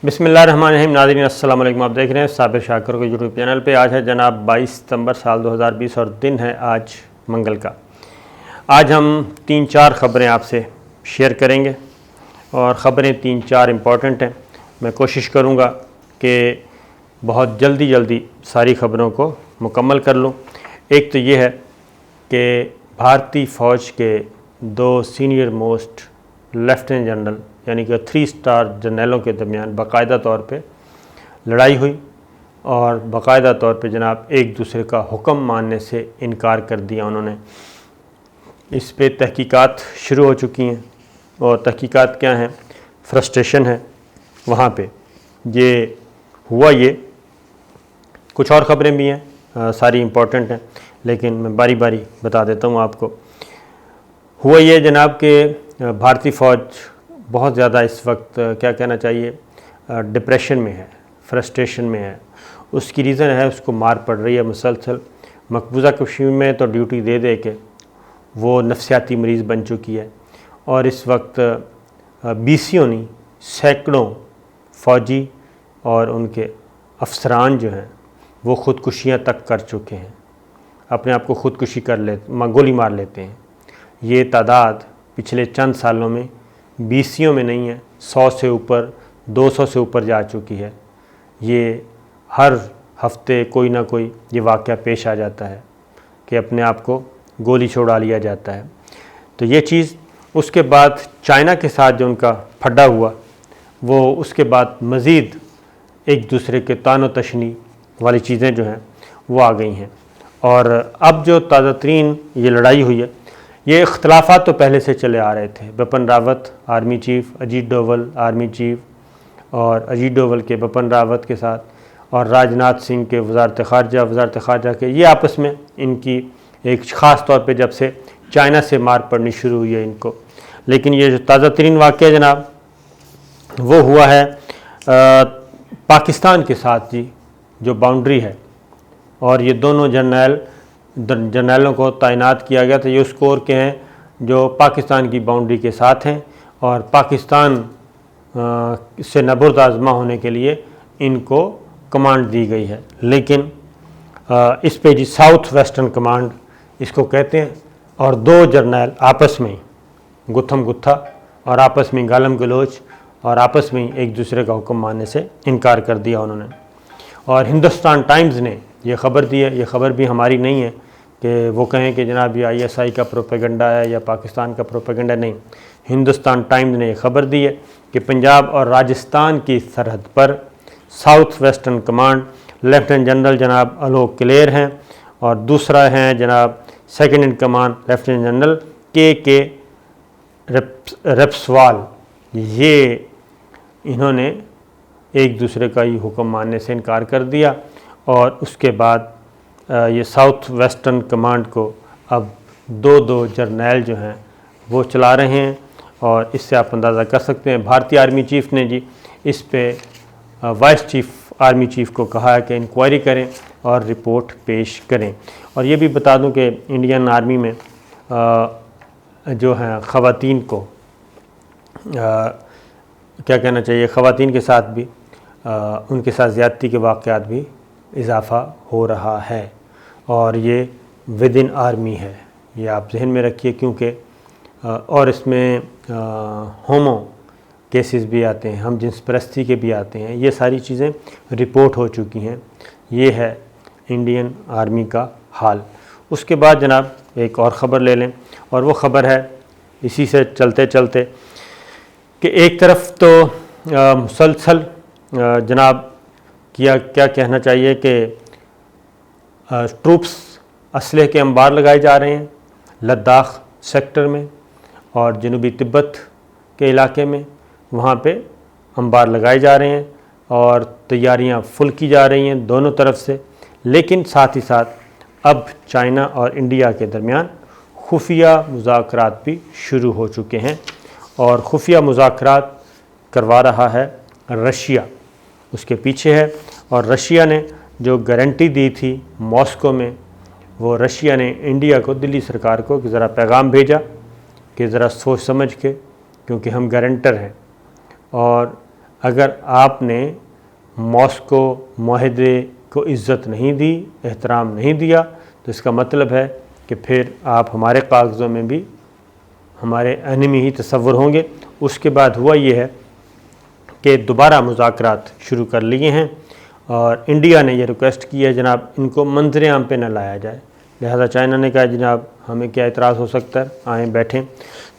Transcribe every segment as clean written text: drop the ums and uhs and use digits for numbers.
بسم اللہ الرحمن الرحیم۔ ناظرین السلام علیکم، آپ دیکھ رہے ہیں صابر شاکر کو یوٹیوب چینل پہ۔ آج ہے جناب 22 ستمبر سال 2020 اور دن ہے آج منگل کا۔ آج ہم 3-4 خبریں آپ سے شیئر کریں گے اور خبریں 3-4 امپورٹنٹ ہیں۔ میں کوشش کروں گا کہ بہت جلدی ساری خبروں کو مکمل کر لوں۔ ایک تو یہ ہے کہ بھارتی فوج کے 2 سینئر موسٹ لیفٹیننٹ جنرل یعنی کہ 3 اسٹار جرنیلوں کے درمیان باقاعدہ طور پہ لڑائی ہوئی اور باقاعدہ طور پہ جناب ایک دوسرے کا حکم ماننے سے انکار کر دیا انہوں نے۔ اس پہ تحقیقات شروع ہو چکی ہیں اور تحقیقات کیا ہیں، فرسٹریشن ہے وہاں پہ۔ یہ ہوا، یہ کچھ اور خبریں بھی ہیں، ساری امپورٹنٹ ہیں لیکن میں باری باری بتا دیتا ہوں آپ کو۔ ہوا یہ جناب کہ بھارتی فوج بہت زیادہ اس وقت کیا کہنا چاہیے ڈپریشن میں ہے، فرسٹریشن میں ہے۔ اس کی ریزن ہے اس کو مار پڑ رہی ہے مسلسل۔ مقبوضہ کشمیر میں تو ڈیوٹی دے دے کے وہ نفسیاتی مریض بن چکی ہے اور اس وقت بیسیوں نہیں سینکڑوں فوجی اور ان کے افسران جو ہیں وہ خودکشیاں تک کر چکے ہیں، اپنے آپ کو خودکشی کر گولی مار لیتے ہیں۔ یہ تعداد پچھلے چند سالوں میں بیسیوں میں نہیں ہے، 100 سے اوپر، 200 سے اوپر جا چکی ہے۔ یہ ہر ہفتے کوئی نہ کوئی یہ واقعہ پیش آ جاتا ہے کہ اپنے آپ کو گولی چھوڑا لیا جاتا ہے۔ تو یہ چیز، اس کے بعد چائنا کے ساتھ جو ان کا پھڈا ہوا، وہ اس کے بعد مزید ایک دوسرے کے تان و تشنی والی چیزیں جو ہیں وہ آ گئی ہیں۔ اور اب جو تازہ ترین یہ لڑائی ہوئی ہے، یہ اختلافات تو پہلے سے چلے آ رہے تھے۔ Bipin Rawat army chief, Ajit dual army chief, اور اجیت ڈوول کے بپن راوت کے ساتھ اور راجناتھ سنگھ کے وزارت خارجہ کے، یہ آپس میں ان کی ایک خاص طور پہ جب سے چائنا سے مار پڑنی شروع ہوئی ہے ان کو۔ لیکن یہ جو تازہ ترین واقعہ جناب وہ ہوا ہے پاکستان کے ساتھ، جی جو باؤنڈری ہے، اور یہ دونوں جرنیلوں کو تعینات کیا گیا تھا۔ یہ اس کور کے ہیں جو پاکستان کی باؤنڈری کے ساتھ ہیں اور پاکستان سے نبرد آزما ہونے کے لیے ان کو کمانڈ دی گئی ہے۔ لیکن اس پہ جی ساؤتھ ویسٹرن کمانڈ اس کو کہتے ہیں، اور 2 جرنیل آپس میں گتھم گتھا اور آپس میں گالم گلوچ اور آپس میں ایک دوسرے کا حکم ماننے سے انکار کر دیا انہوں نے۔ اور ہندوستان ٹائمز نے یہ خبر دی ہے، یہ خبر بھی ہماری نہیں ہے کہ وہ کہیں کہ جناب یہ ISI کا پروپیگنڈا ہے یا پاکستان کا پروپیگنڈا، نہیں۔ ہندوستان ٹائمز نے یہ خبر دی ہے کہ پنجاب اور راجستھان کی سرحد پر south western command lieutenant general جناب الوک کلیر ہیں اور دوسرا ہیں جناب second in command lieutenant general کے ریپسوال۔ یہ انہوں نے ایک دوسرے کا ہی حکم ماننے سے انکار کر دیا اور اس کے بعد یہ ساؤتھ ویسٹرن کمانڈ کو اب 2 جرنیل جو ہیں وہ چلا رہے ہیں۔ اور اس سے آپ اندازہ کر سکتے ہیں بھارتی آرمی چیف نے جی اس پہ وائس چیف آرمی چیف کو کہا ہے کہ انکوائری کریں اور رپورٹ پیش کریں۔ اور یہ بھی بتا دوں کہ انڈین آرمی میں جو ہیں خواتین کو کیا کہنا چاہیے، خواتین کے ساتھ بھی ان کے ساتھ زیادتی کے واقعات بھی اضافہ ہو رہا ہے اور یہ ود ان آرمی ہے، یہ آپ ذہن میں رکھیے، کیونکہ اور اس میں ہومو کیسز بھی آتے ہیں، ہم جنس پرستی کے بھی آتے ہیں، یہ ساری چیزیں رپورٹ ہو چکی ہیں۔ یہ ہے انڈین آرمی کا حال۔ اس کے بعد جناب ایک اور خبر لے لیں، اور وہ خبر ہے اسی سے چلتے چلتے کہ ایک طرف تو مسلسل جناب کیا کہنا چاہیے کہ ٹروپس اسلحے کے انبار لگائے جا رہے ہیں لداخ سیکٹر میں اور جنوبی تبت کے علاقے میں، وہاں پہ انبار لگائے جا رہے ہیں اور تیاریاں فل کی جا رہی ہیں دونوں طرف سے۔ لیکن ساتھ ہی ساتھ اب چائنا اور انڈیا کے درمیان خفیہ مذاکرات بھی شروع ہو چکے ہیں اور خفیہ مذاکرات کروا رہا ہے رشیا، اس کے پیچھے ہے۔ اور رشیا نے جو گارنٹی دی تھی ماسکو میں، وہ رشیا نے انڈیا کو، دلی سرکار کو ذرا پیغام بھیجا کہ ذرا سوچ سمجھ کے، کیونکہ ہم گارنٹر ہیں اور اگر آپ نے ماسکو معاہدے کو عزت نہیں دی، احترام نہیں دیا، تو اس کا مطلب ہے کہ پھر آپ ہمارے کاغذوں میں بھی ہمارے انیمی ہی تصور ہوں گے۔ اس کے بعد ہوا یہ ہے کہ دوبارہ مذاکرات شروع کر لیے ہیں، اور انڈیا نے یہ ریکویسٹ کی ہے جناب ان کو منظر عام پہ نہ لایا جائے، لہذا چائنا نے کہا جناب ہمیں کیا اعتراض ہو سکتا ہے، آئیں بیٹھیں۔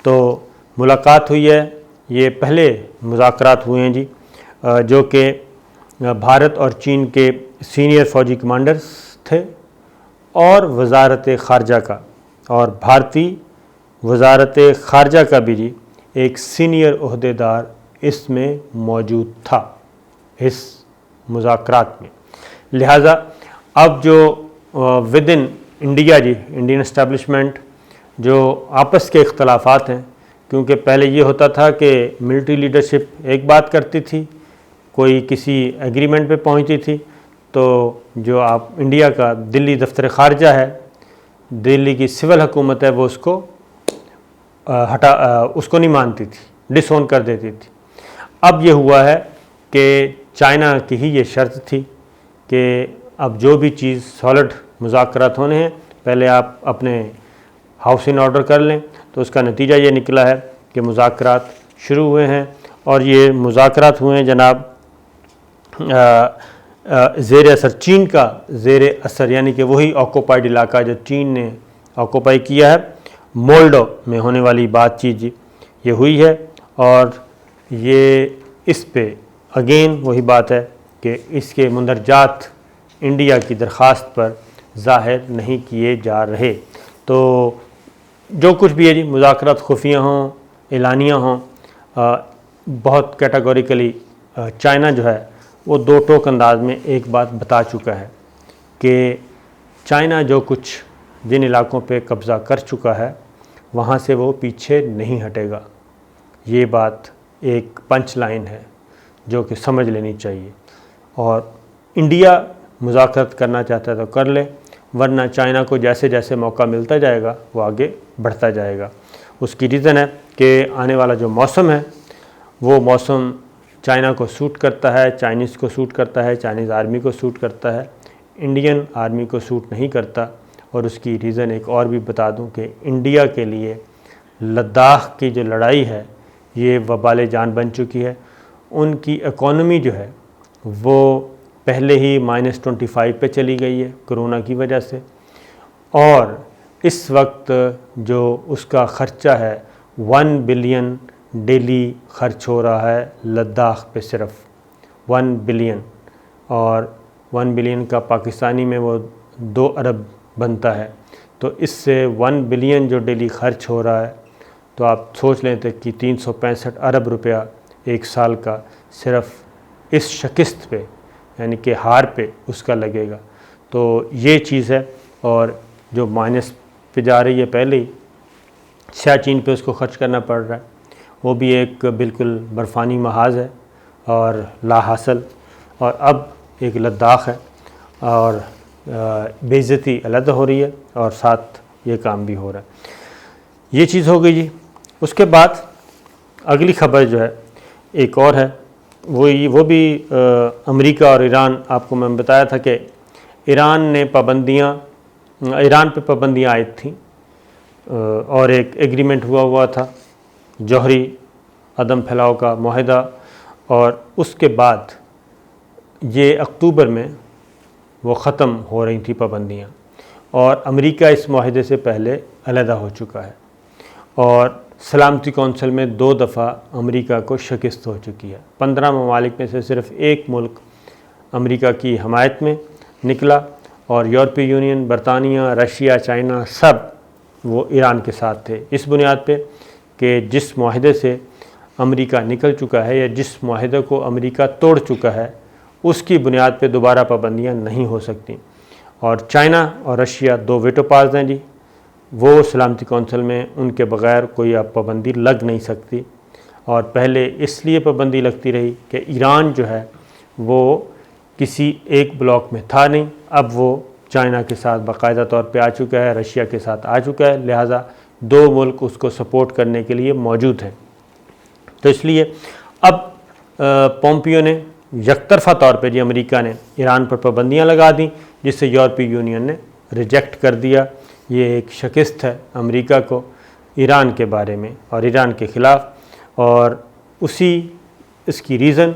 تو ملاقات ہوئی ہے، یہ پہلے مذاکرات ہوئے ہیں جی، جو کہ بھارت اور چین کے سینئر فوجی کمانڈرز تھے اور وزارت خارجہ کا، اور بھارتی وزارت خارجہ کا بھی جی ایک سینئر عہدیدار اس میں موجود تھا اس مذاکرات میں۔ لہٰذا اب جو ودن انڈیا جی انڈین اسٹیبلشمنٹ جو آپس کے اختلافات ہیں، کیونکہ پہلے یہ ہوتا تھا کہ ملٹری لیڈرشپ ایک بات کرتی تھی، کوئی کسی ایگریمنٹ پہ پہنچتی تھی، تو جو آپ انڈیا کا دلی دفتر خارجہ ہے، دلی کی سول حکومت ہے، وہ اس کو نہیں مانتی تھی، ڈس اون کر دیتی تھی۔ اب یہ ہوا ہے کہ چائنا کی ہی یہ شرط تھی کہ اب جو بھی چیز سالڈ مذاکرات ہونے ہیں پہلے آپ اپنے ہاؤس ان آرڈر کر لیں، تو اس کا نتیجہ یہ نکلا ہے کہ مذاکرات شروع ہوئے ہیں، اور یہ مذاکرات ہوئے ہیں جناب زیر اثر چین کا زیر اثر، یعنی کہ وہی آکوپائڈ علاقہ جو چین نے آکوپائی کیا ہے، مولڈو میں ہونے والی بات چیت جی یہ ہوئی ہے، اور یہ اس پہ اگین وہی بات ہے کہ اس کے مندرجات انڈیا کی درخواست پر ظاہر نہیں کیے جا رہے۔ تو جو کچھ بھی ہے جی مذاکرات خفیہ ہوں، اعلانیہ ہوں، بہت کیٹاگوریکلی چائنا جو ہے وہ دو ٹوک انداز میں ایک بات بتا چکا ہے کہ چائنا جو کچھ جن علاقوں پہ قبضہ کر چکا ہے وہاں سے وہ پیچھے نہیں ہٹے گا۔ یہ بات ایک پنچ لائن ہے جو کہ سمجھ لینی چاہیے، اور انڈیا مذاکرات کرنا چاہتا ہے تو کر لے، ورنہ چائنا کو جیسے جیسے موقع ملتا جائے گا وہ آگے بڑھتا جائے گا۔ اس کی ریزن ہے کہ آنے والا جو موسم ہے وہ موسم چائنا کو سوٹ کرتا ہے، چائنیز کو سوٹ کرتا ہے، چائنیز آرمی کو سوٹ کرتا ہے، انڈین آرمی کو سوٹ نہیں کرتا۔ اور اس کی ریزن ایک اور بھی بتا دوں کہ انڈیا کے لیے لداخ کی جو لڑائی ہے یہ وبال جان بن چکی ہے۔ ان کی اکانومی جو ہے وہ پہلے ہی -25 پہ چلی گئی ہے کرونا کی وجہ سے، اور اس وقت جو اس کا خرچہ ہے 1 بلین ڈیلی خرچ ہو رہا ہے لداخ پہ، صرف 1 بلین، اور 1 بلین کا پاکستانی میں وہ 2 ارب بنتا ہے، تو اس سے 1 بلین جو ڈیلی خرچ ہو رہا ہے تو آپ سوچ لیں تھے کہ 365 ارب روپیہ ایک سال کا صرف اس شکست پہ یعنی کہ ہار پہ اس کا لگے گا۔ تو یہ چیز ہے، اور جو مائنس پہ جا رہی ہے پہلے ہی سیاچین پہ اس کو خرچ کرنا پڑ رہا ہے، وہ بھی ایک بالکل برفانی محاذ ہے اور لا حاصل، اور اب ایک لداخ ہے، اور بے عزتی علیحدہ ہو رہی ہے اور ساتھ یہ کام بھی ہو رہا ہے۔ یہ چیز ہو گئی جی۔ اس کے بعد اگلی خبر جو ہے ایک اور ہے، وہ بھی امریکہ اور ایران، آپ کو میں بتایا تھا کہ ایران پہ پابندیاں عائد تھیں، اور ایک ایگریمنٹ ہوا تھا جوہری عدم پھیلاؤ کا معاہدہ، اور اس کے بعد یہ اکتوبر میں وہ ختم ہو رہی تھیں پابندیاں، اور امریکہ اس معاہدے سے پہلے علیحدہ ہو چکا ہے، اور سلامتی کونسل میں 2 دفعہ امریکہ کو شکست ہو چکی ہے۔ 15 ممالک میں سے صرف ایک ملک امریکہ کی حمایت میں نکلا، اور یورپی یونین، برطانیہ، رشیا، چائنا سب وہ ایران کے ساتھ تھے، اس بنیاد پہ کہ جس معاہدے سے امریکہ نکل چکا ہے یا جس معاہدے کو امریکہ توڑ چکا ہے اس کی بنیاد پہ دوبارہ پابندیاں نہیں ہو سکتی۔ اور چائنا اور رشیا 2 ویٹو پاورز ہیں جی، وہ سلامتی کونسل میں ان کے بغیر کوئی اب پابندی لگ نہیں سکتی، اور پہلے اس لیے پابندی لگتی رہی کہ ایران جو ہے وہ کسی ایک بلاک میں تھا نہیں، اب وہ چائنا کے ساتھ باقاعدہ طور پہ آ چکا ہے، رشیا کے ساتھ آ چکا ہے، لہٰذا 2 ملک اس کو سپورٹ کرنے کے لیے موجود ہیں۔ تو اس لیے اب پومپیو نے یک طرفہ طور پہ امریکہ نے ایران پر پابندیاں لگا دیں، جس سے یورپی یونین نے ریجیکٹ کر دیا۔ یہ ایک شکست ہے امریکہ کو ایران کے بارے میں اور ایران کے خلاف، اور اس کی ریزن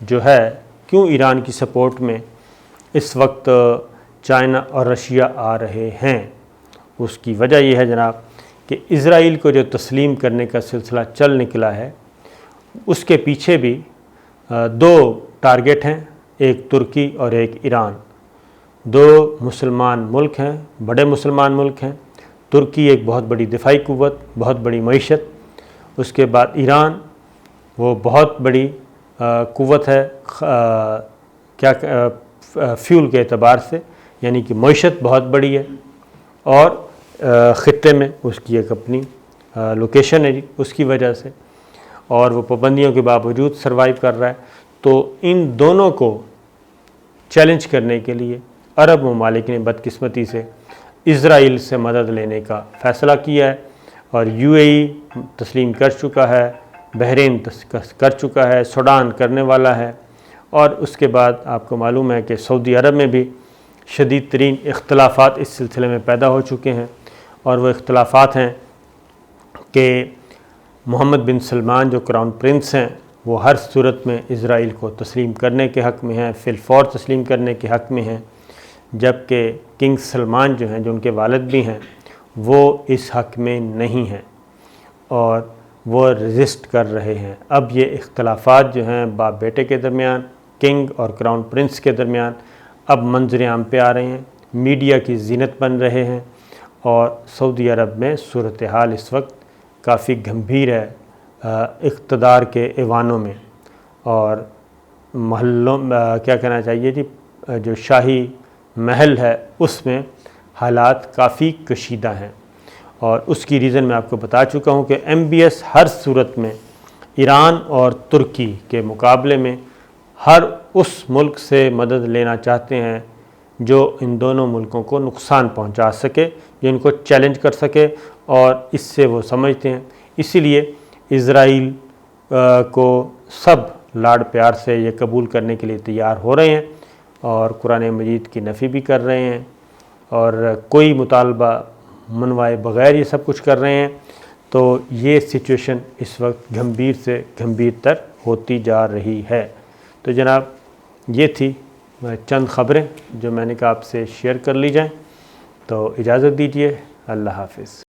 جو ہے کیوں ایران کی سپورٹ میں اس وقت چائنا اور رشیا آ رہے ہیں، اس کی وجہ یہ ہے جناب کہ اسرائیل کو جو تسلیم کرنے کا سلسلہ چل نکلا ہے، اس کے پیچھے بھی دو ٹارگٹ ہیں، ایک ترکی اور ایک ایران۔ دو مسلمان ملک ہیں، بڑے مسلمان ملک ہیں۔ ترکی ایک بہت بڑی دفاعی قوت، بہت بڑی معیشت، اس کے بعد ایران وہ بہت بڑی قوت ہے فیول کے اعتبار سے، یعنی کہ معیشت بہت بڑی ہے، اور خطے میں اس کی ایک اپنی لوکیشن ہے اس کی وجہ سے، اور وہ پابندیوں کے باوجود سروائیو کر رہا ہے۔ تو ان دونوں کو چیلنج کرنے کے لیے عرب ممالک نے بدقسمتی سے اسرائیل سے مدد لینے کا فیصلہ کیا ہے، اور UAE تسلیم کر چکا ہے، بحرین کر چکا ہے، سوڈان کرنے والا ہے، اور اس کے بعد آپ کو معلوم ہے کہ سعودی عرب میں بھی شدید ترین اختلافات اس سلسلے میں پیدا ہو چکے ہیں، اور وہ اختلافات ہیں کہ محمد بن سلمان جو کراؤن پرنس ہیں وہ ہر صورت میں اسرائیل کو تسلیم کرنے کے حق میں ہیں، فی الفور تسلیم کرنے کے حق میں ہیں، جبکہ کنگ سلمان جو ہیں، جو ان کے والد بھی ہیں، وہ اس حق میں نہیں ہیں اور وہ ریزسٹ کر رہے ہیں۔ اب یہ اختلافات جو ہیں باپ بیٹے کے درمیان، کنگ اور کراؤن پرنس کے درمیان، اب منظر عام پہ آ رہے ہیں، میڈیا کی زینت بن رہے ہیں، اور سعودی عرب میں صورتحال اس وقت کافی گھمبیر ہے اقتدار کے ایوانوں میں، اور محلوں کیا کہنا چاہیے جی، جو شاہی محل ہے اس میں حالات کافی کشیدہ ہیں، اور اس کی ریزن میں آپ کو بتا چکا ہوں کہ MBS ہر صورت میں ایران اور ترکی کے مقابلے میں ہر اس ملک سے مدد لینا چاہتے ہیں جو ان دونوں ملکوں کو نقصان پہنچا سکے، جو ان کو چیلنج کر سکے، اور اس سے وہ سمجھتے ہیں۔ اسی لیے اسرائیل کو سب لاڈ پیار سے یہ قبول کرنے کے لیے تیار ہو رہے ہیں، اور قرآن مجید کی نفی بھی کر رہے ہیں، اور کوئی مطالبہ منوائے بغیر یہ سب کچھ کر رہے ہیں۔ تو یہ سچویشن اس وقت گھمبیر سے گھمبیر تر ہوتی جا رہی ہے۔ تو جناب یہ تھی چند خبریں جو میں نے کہا آپ سے شیئر کر لی جائیں، تو اجازت دیجیے، اللہ حافظ۔